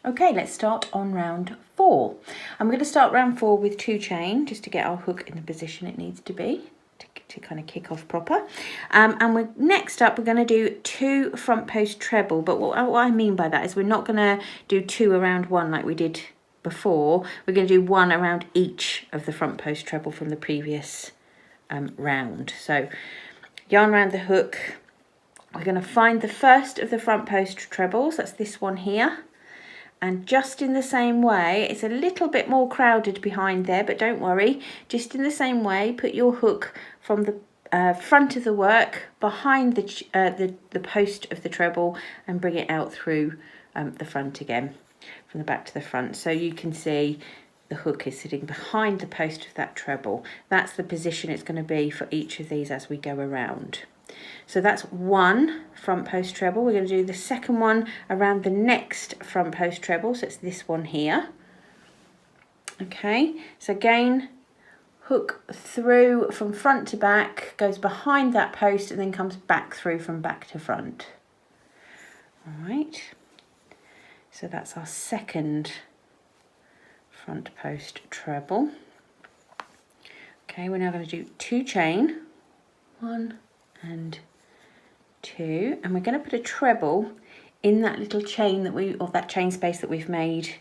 Okay, let's start on round 4. I'm going to start round 4 with 2 chain just to get our hook in the position it needs to be to kind of kick off proper. And next up we're going to do 2 front post treble, but what I mean by that is we're not going to do 2 around 1 like we did before. We're going to do 1 around each of the front post treble from the previous round. So yarn around the hook, we're going to find the first of the front post trebles, that's this one here. And just in the same way, it's a little bit more crowded behind there, but don't worry. Just in the same way, put your hook from the front of the work behind the post of the treble and bring it out through the front again, from the back to the front. So you can see the hook is sitting behind the post of that treble. That's the position it's going to be for each of these as we go around. So that's 1 front post treble. We're going to do the second one around the next front post treble. So it's this one here. Okay, so again, hook through from front to back, goes behind that post and then comes back through from back to front. All right, so that's our second front post treble. Okay, we're now going to do 2 chain, 1 and 2, and we're going to put a treble in that little chain that chain space that we've made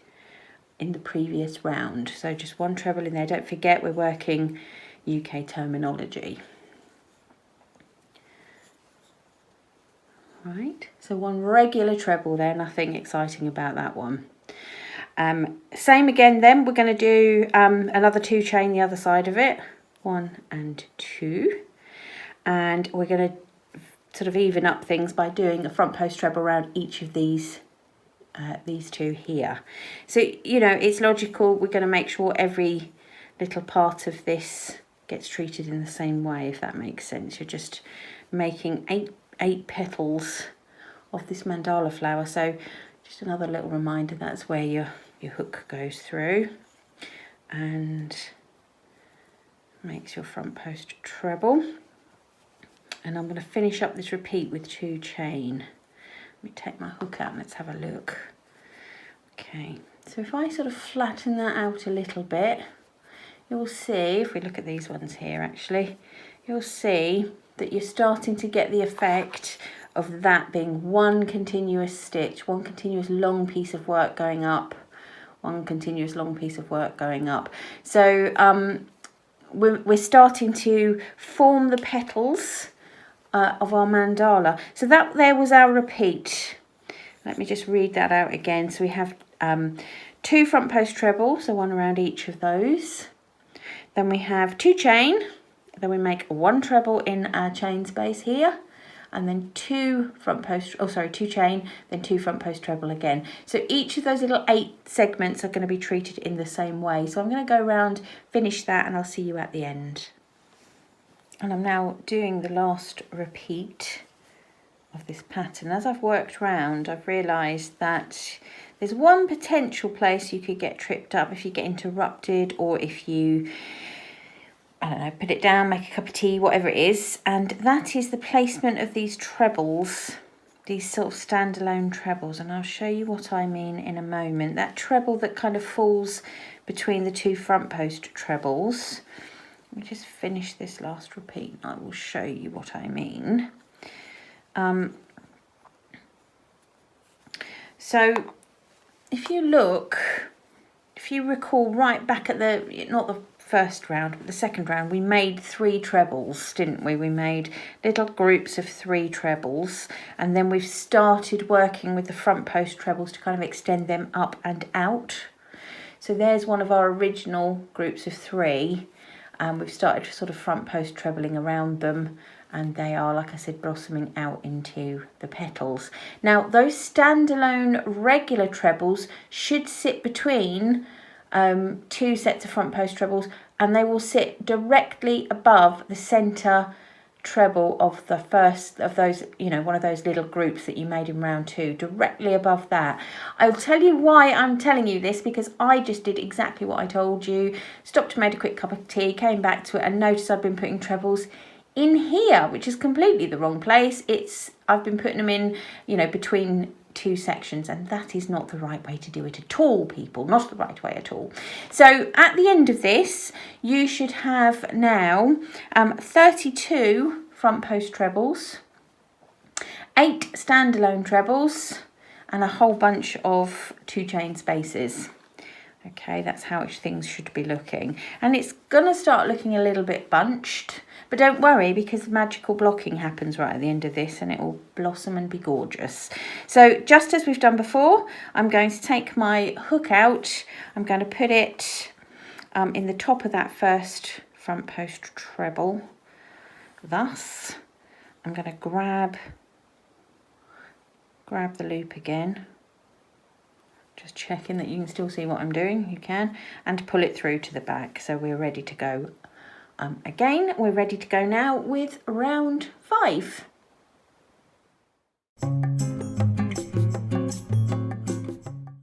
in the previous round. So just 1 treble in there. Don't forget we're working UK terminology. Right, so 1 regular treble there, nothing exciting about that one. Same again then, we're going to do another 2 chain the other side of it, 1 and 2. And we're going to sort of even up things by doing a front post treble around each of these 2 here. So, you know, it's logical. We're going to make sure every little part of this gets treated in the same way, if that makes sense. You're just making eight petals of this mandala flower. So just another little reminder, that's where your hook goes through and makes your front post treble. And I'm going to finish up this repeat with 2 chain. Let me take my hook out and let's have a look. Okay, so if I sort of flatten that out a little bit, you'll see, if we look at these ones here actually, you'll see that you're starting to get the effect of that being 1 continuous stitch, 1 continuous long piece of work going up, 1 continuous long piece of work going up. So we're starting to form the petals of our mandala. So that there was our repeat. Let me just read that out again. So we have 2 front post trebles, so 1 around each of those. Then we have 2 chain, then we make 1 treble in our chain space here, and then 2 chain, then 2 front post treble again. So each of those little 8 segments are going to be treated in the same way. So I'm going to go around, finish that, and I'll see you at the end. And I'm now doing the last repeat of this pattern. As I've worked round, I've realised that there's one potential place you could get tripped up if you get interrupted, or if you, I don't know, put it down, make a cup of tea, whatever it is, and that is the placement of these trebles, these sort of standalone trebles, and I'll show you what I mean in a moment. That treble that kind of falls between the 2 front post trebles. Let me just finish this last repeat and I will show you what I mean. So if you recall right back at not the first round, but the second round, we made 3 trebles, didn't we? We made little groups of 3 trebles, and then we've started working with the front post trebles to kind of extend them up and out. So there's one of our original groups of 3. And we've started sort of front post trebling around them, and they are, like I said, blossoming out into the petals. Now, those standalone regular trebles should sit between 2 sets of front post trebles, and they will sit directly above the centre treble of the first of those, you know, one of those little groups that you made in round 2, directly above that. I'll tell you why I'm telling you this, because I just did exactly what I told you. Stopped and made a quick cup of tea, came back to it and noticed I've been putting trebles in here, which is completely the wrong place. I've been putting them in, you know, between 2 sections, and that is not the right way to do it at all, people, not the right way at all. So at the end of this, you should have now 32 front post trebles, 8 standalone trebles, and a whole bunch of 2 chain spaces. Okay, that's how things should be looking. And it's going to start looking a little bit bunched, but don't worry, because magical blocking happens right at the end of this and it will blossom and be gorgeous. So just as we've done before, I'm going to take my hook out. I'm going to put it in the top of that first front post treble. Thus, I'm going to grab the loop again. Just checking that you can still see what I'm doing. You can. And pull it through to the back. So we're ready to go. Again, we're ready to go now with round 5.